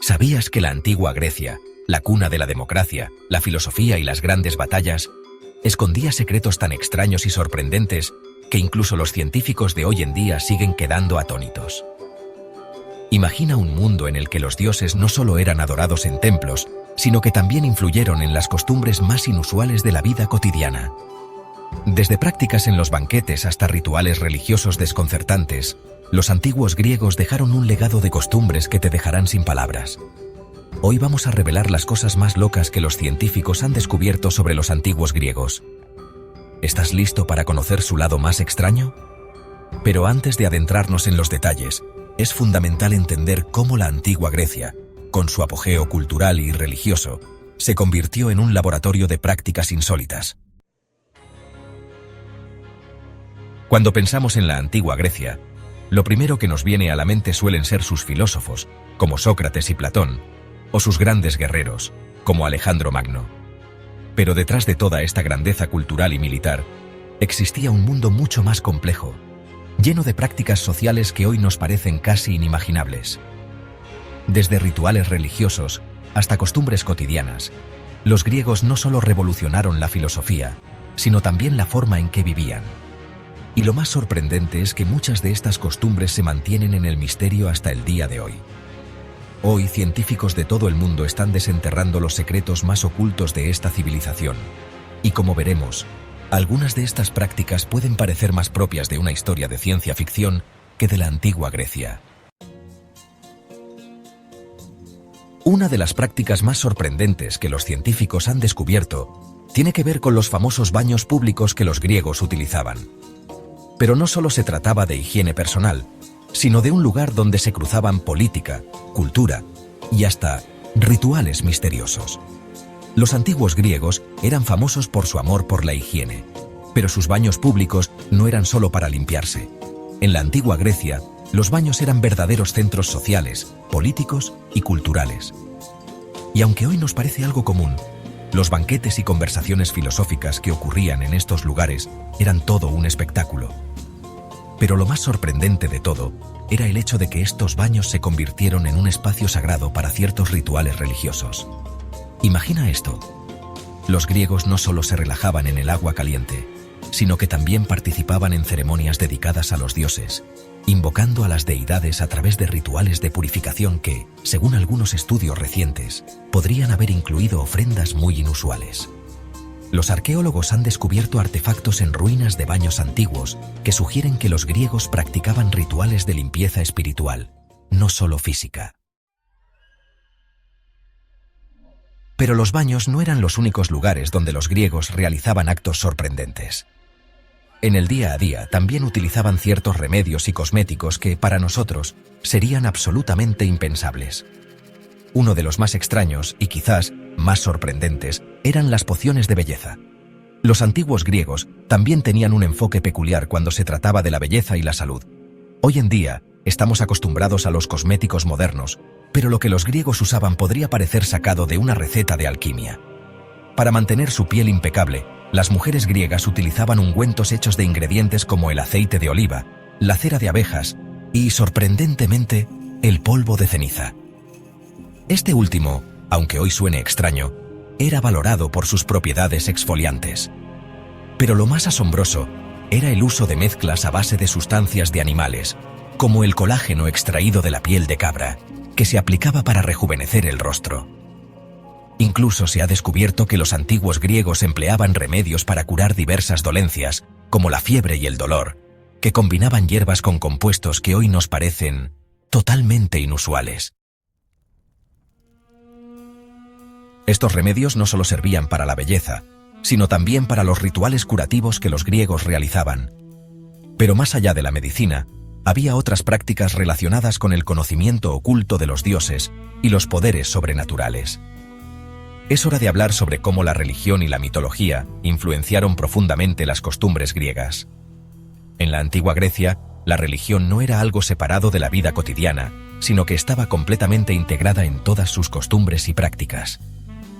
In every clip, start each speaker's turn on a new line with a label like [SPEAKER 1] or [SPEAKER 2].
[SPEAKER 1] ¿Sabías que la antigua Grecia, la cuna de la democracia, la filosofía y las grandes batallas, escondía secretos tan extraños y sorprendentes que incluso los científicos de hoy en día siguen quedando atónitos? Imagina un mundo en el que los dioses no solo eran adorados en templos, sino que también influyeron en las costumbres más inusuales de la vida cotidiana. Desde prácticas en los banquetes hasta rituales religiosos desconcertantes, los antiguos griegos dejaron un legado de costumbres que te dejarán sin palabras. Hoy vamos a revelar las cosas más locas que los científicos han descubierto sobre los antiguos griegos. ¿Estás listo para conocer su lado más extraño? Pero antes de adentrarnos en los detalles, es fundamental entender cómo la antigua Grecia, con su apogeo cultural y religioso, se convirtió en un laboratorio de prácticas insólitas. Cuando pensamos en la antigua Grecia, lo primero que nos viene a la mente suelen ser sus filósofos, como Sócrates y Platón, o sus grandes guerreros, como Alejandro Magno. Pero detrás de toda esta grandeza cultural y militar, existía un mundo mucho más complejo, lleno de prácticas sociales que hoy nos parecen casi inimaginables. Desde rituales religiosos hasta costumbres cotidianas, los griegos no solo revolucionaron la filosofía, sino también la forma en que vivían. Y lo más sorprendente es que muchas de estas costumbres se mantienen en el misterio hasta el día de hoy. Hoy, científicos de todo el mundo están desenterrando los secretos más ocultos de esta civilización. Y como veremos, algunas de estas prácticas pueden parecer más propias de una historia de ciencia ficción que de la antigua Grecia. Una de las prácticas más sorprendentes que los científicos han descubierto tiene que ver con los famosos baños públicos que los griegos utilizaban. Pero no solo se trataba de higiene personal, sino de un lugar donde se cruzaban política, cultura y hasta rituales misteriosos. Los antiguos griegos eran famosos por su amor por la higiene, pero sus baños públicos no eran solo para limpiarse. En la antigua Grecia, los baños eran verdaderos centros sociales, políticos y culturales. Y aunque hoy nos parece algo común, los banquetes y conversaciones filosóficas que ocurrían en estos lugares eran todo un espectáculo. Pero lo más sorprendente de todo era el hecho de que estos baños se convirtieron en un espacio sagrado para ciertos rituales religiosos. Imagina esto. Los griegos no solo se relajaban en el agua caliente, sino que también participaban en ceremonias dedicadas a los dioses, invocando a las deidades a través de rituales de purificación que, según algunos estudios recientes, podrían haber incluido ofrendas muy inusuales. Los arqueólogos han descubierto artefactos en ruinas de baños antiguos que sugieren que los griegos practicaban rituales de limpieza espiritual, no solo física. Pero los baños no eran los únicos lugares donde los griegos realizaban actos sorprendentes. En el día a día también utilizaban ciertos remedios y cosméticos que, para nosotros, serían absolutamente impensables. Uno de los más extraños y quizás más sorprendentes eran las pociones de belleza. Los antiguos griegos también tenían un enfoque peculiar cuando se trataba de la belleza y la salud. Hoy en día estamos acostumbrados a los cosméticos modernos, pero lo que los griegos usaban podría parecer sacado de una receta de alquimia. Para mantener su piel impecable, las mujeres griegas utilizaban ungüentos hechos de ingredientes como el aceite de oliva, la cera de abejas y, sorprendentemente, el polvo de ceniza. Este último, aunque hoy suene extraño, era valorado por sus propiedades exfoliantes. Pero lo más asombroso era el uso de mezclas a base de sustancias de animales, como el colágeno extraído de la piel de cabra, que se aplicaba para rejuvenecer el rostro. Incluso se ha descubierto que los antiguos griegos empleaban remedios para curar diversas dolencias, como la fiebre y el dolor, que combinaban hierbas con compuestos que hoy nos parecen totalmente inusuales. Estos remedios no solo servían para la belleza, sino también para los rituales curativos que los griegos realizaban. Pero más allá de la medicina, había otras prácticas relacionadas con el conocimiento oculto de los dioses y los poderes sobrenaturales. Es hora de hablar sobre cómo la religión y la mitología influenciaron profundamente las costumbres griegas. En la antigua Grecia, la religión no era algo separado de la vida cotidiana, sino que estaba completamente integrada en todas sus costumbres y prácticas.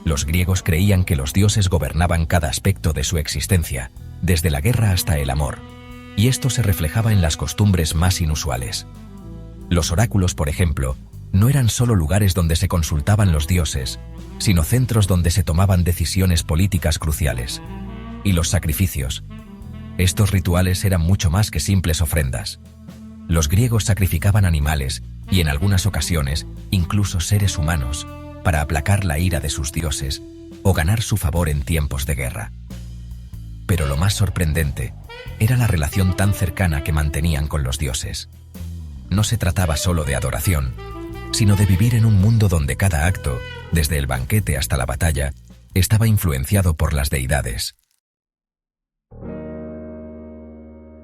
[SPEAKER 1] Los griegos creían que los dioses gobernaban cada aspecto de su existencia, desde la guerra hasta el amor, y esto se reflejaba en las costumbres más inusuales. Los oráculos, por ejemplo, no eran solo lugares donde se consultaban los dioses, sino centros donde se tomaban decisiones políticas cruciales. Y los sacrificios. Estos rituales eran mucho más que simples ofrendas. Los griegos sacrificaban animales y, en algunas ocasiones, incluso seres humanos, para aplacar la ira de sus dioses o ganar su favor en tiempos de guerra. Pero lo más sorprendente era la relación tan cercana que mantenían con los dioses. No se trataba solo de adoración, sino de vivir en un mundo donde cada acto, desde el banquete hasta la batalla, estaba influenciado por las deidades.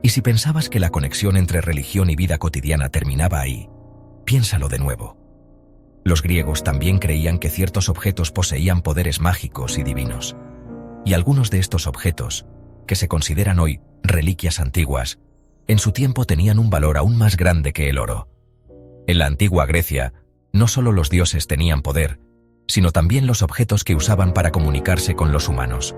[SPEAKER 1] Y si pensabas que la conexión entre religión y vida cotidiana terminaba ahí, piénsalo de nuevo. Los griegos también creían que ciertos objetos poseían poderes mágicos y divinos. Y algunos de estos objetos, que se consideran hoy reliquias antiguas, en su tiempo tenían un valor aún más grande que el oro. En la antigua Grecia, no solo los dioses tenían poder, sino también los objetos que usaban para comunicarse con los humanos.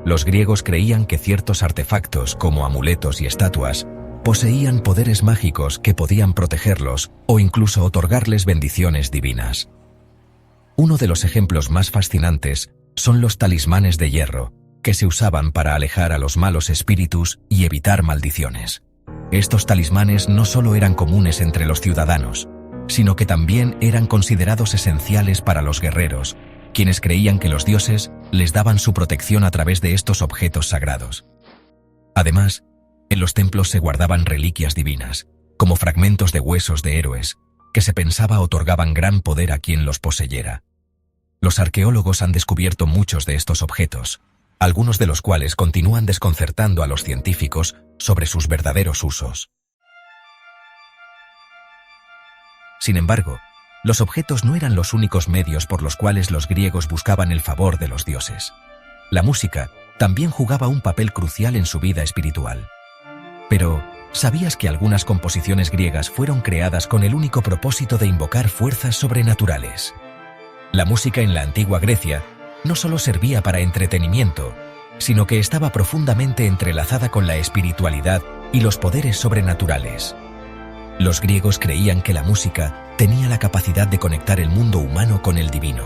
[SPEAKER 1] Los griegos creían que ciertos artefactos, como amuletos y estatuas, poseían poderes mágicos que podían protegerlos o incluso otorgarles bendiciones divinas. Uno de los ejemplos más fascinantes son los talismanes de hierro, que se usaban para alejar a los malos espíritus y evitar maldiciones. Estos talismanes no solo eran comunes entre los ciudadanos, sino que también eran considerados esenciales para los guerreros, quienes creían que los dioses les daban su protección a través de estos objetos sagrados. Además, en los templos se guardaban reliquias divinas, como fragmentos de huesos de héroes, que se pensaba otorgaban gran poder a quien los poseyera. Los arqueólogos han descubierto muchos de estos objetos, algunos de los cuales continúan desconcertando a los científicos sobre sus verdaderos usos. Sin embargo, los objetos no eran los únicos medios por los cuales los griegos buscaban el favor de los dioses. La música también jugaba un papel crucial en su vida espiritual. Pero, ¿sabías que algunas composiciones griegas fueron creadas con el único propósito de invocar fuerzas sobrenaturales? La música en la antigua Grecia no solo servía para entretenimiento, sino que estaba profundamente entrelazada con la espiritualidad y los poderes sobrenaturales. Los griegos creían que la música tenía la capacidad de conectar el mundo humano con el divino.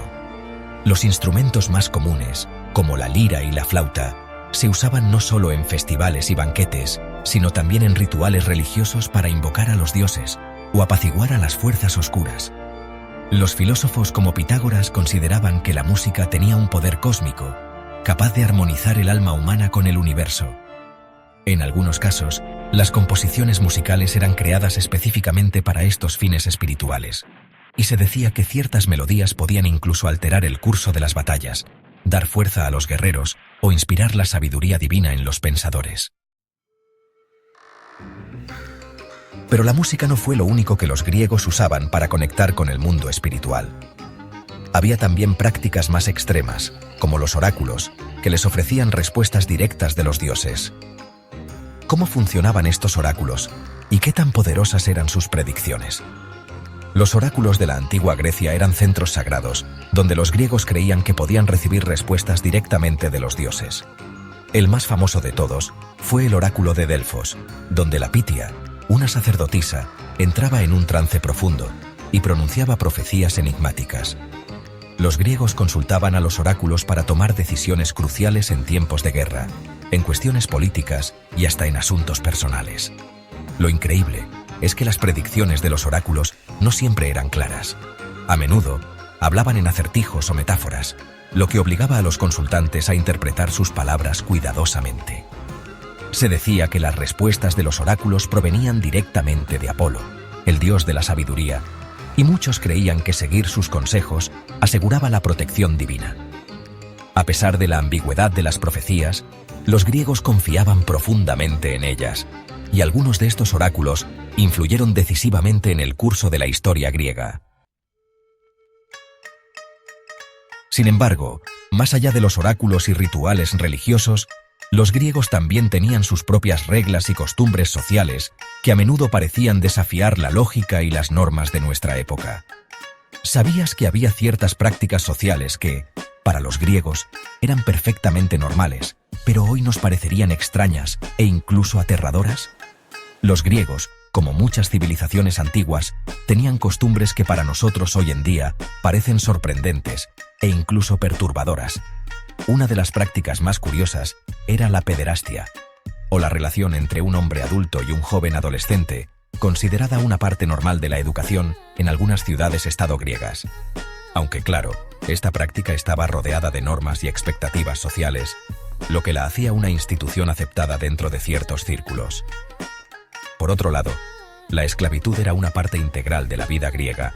[SPEAKER 1] Los instrumentos más comunes, como la lira y la flauta, se usaban no solo en festivales y banquetes, sino también en rituales religiosos para invocar a los dioses o apaciguar a las fuerzas oscuras. Los filósofos como Pitágoras consideraban que la música tenía un poder cósmico, capaz de armonizar el alma humana con el universo. En algunos casos, las composiciones musicales eran creadas específicamente para estos fines espirituales, y se decía que ciertas melodías podían incluso alterar el curso de las batallas, dar fuerza a los guerreros o inspirar la sabiduría divina en los pensadores. Pero la música no fue lo único que los griegos usaban para conectar con el mundo espiritual. Había también prácticas más extremas, como los oráculos, que les ofrecían respuestas directas de los dioses. ¿Cómo funcionaban estos oráculos y qué tan poderosas eran sus predicciones? Los oráculos de la antigua Grecia eran centros sagrados, donde los griegos creían que podían recibir respuestas directamente de los dioses. El más famoso de todos fue el oráculo de Delfos, donde la Pitia, una sacerdotisa, entraba en un trance profundo y pronunciaba profecías enigmáticas. Los griegos consultaban a los oráculos para tomar decisiones cruciales en tiempos de guerra, en cuestiones políticas y hasta en asuntos personales. Lo increíble es que las predicciones de los oráculos no siempre eran claras. A menudo, hablaban en acertijos o metáforas, lo que obligaba a los consultantes a interpretar sus palabras cuidadosamente. Se decía que las respuestas de los oráculos provenían directamente de Apolo, el dios de la sabiduría, y muchos creían que seguir sus consejos aseguraba la protección divina. A pesar de la ambigüedad de las profecías, los griegos confiaban profundamente en ellas, y algunos de estos oráculos influyeron decisivamente en el curso de la historia griega. Sin embargo, más allá de los oráculos y rituales religiosos, los griegos también tenían sus propias reglas y costumbres sociales que a menudo parecían desafiar la lógica y las normas de nuestra época. ¿Sabías que había ciertas prácticas sociales que, para los griegos, eran perfectamente normales, pero hoy nos parecerían extrañas e incluso aterradoras? Los griegos como muchas civilizaciones antiguas, tenían costumbres que para nosotros hoy en día parecen sorprendentes e incluso perturbadoras. Una de las prácticas más curiosas era la pederastia, o la relación entre un hombre adulto y un joven adolescente, considerada una parte normal de la educación en algunas ciudades-estado griegas. Aunque claro, esta práctica estaba rodeada de normas y expectativas sociales, lo que la hacía una institución aceptada dentro de ciertos círculos. Por otro lado, la esclavitud era una parte integral de la vida griega,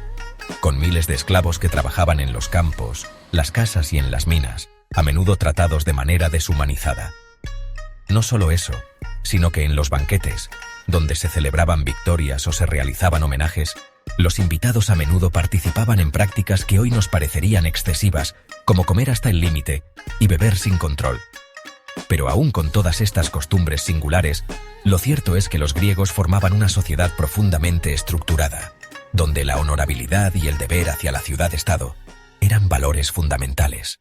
[SPEAKER 1] con miles de esclavos que trabajaban en los campos, las casas y en las minas, a menudo tratados de manera deshumanizada. No solo eso, sino que en los banquetes, donde se celebraban victorias o se realizaban homenajes, los invitados a menudo participaban en prácticas que hoy nos parecerían excesivas, como comer hasta el límite y beber sin control. Pero aún con todas estas costumbres singulares, lo cierto es que los griegos formaban una sociedad profundamente estructurada, donde la honorabilidad y el deber hacia la ciudad-estado eran valores fundamentales.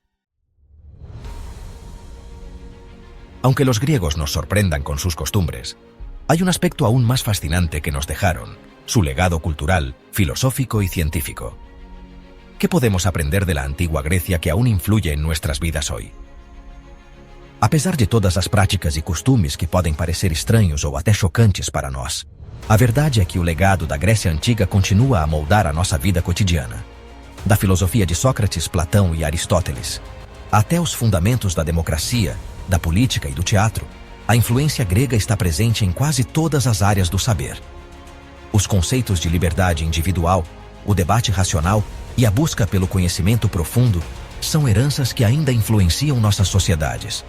[SPEAKER 1] Aunque los griegos nos sorprendan con sus costumbres, hay un aspecto aún más fascinante que nos dejaron: su legado cultural, filosófico y científico. ¿Qué podemos aprender de la antigua Grecia que aún influye en nuestras vidas hoy? Apesar de todas as práticas e costumes que podem parecer estranhos ou até chocantes para nós, a verdade é que o legado da Grécia Antiga continua a moldar a nossa vida cotidiana. Da filosofia de Sócrates, Platão e Aristóteles, até os fundamentos da democracia, da política e do teatro, a influência grega está presente em quase todas as áreas do saber. Os conceitos de liberdade individual, o debate racional e a busca pelo conhecimento profundo são heranças que ainda influenciam nossas sociedades.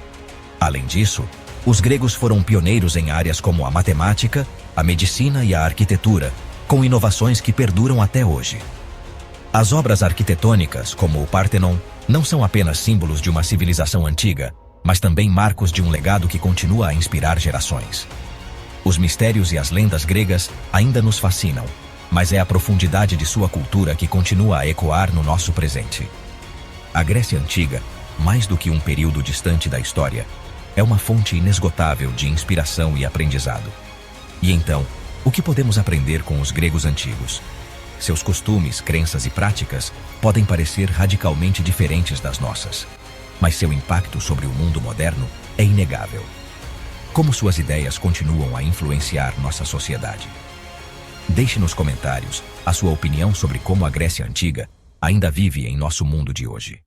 [SPEAKER 1] Além disso, os gregos foram pioneiros em áreas como a matemática, a medicina e a arquitetura, com inovações que perduram até hoje. As obras arquitetônicas, como o Partenon, não são apenas símbolos de uma civilização antiga, mas também marcos de um legado que continua a inspirar gerações. Os mistérios e as lendas gregas ainda nos fascinam, mas é a profundidade de sua cultura que continua a ecoar no nosso presente. A Grécia Antiga, mais do que um período distante da história, é uma fonte inesgotável de inspiração e aprendizado. E então, o que podemos aprender com os gregos antigos? Seus costumes, crenças e práticas podem parecer radicalmente diferentes das nossas, mas seu impacto sobre o mundo moderno é inegável. Como suas ideias continuam a influenciar nossa sociedade? Deixe nos comentários a sua opinião sobre como a Grécia Antiga ainda vive em nosso mundo de hoje.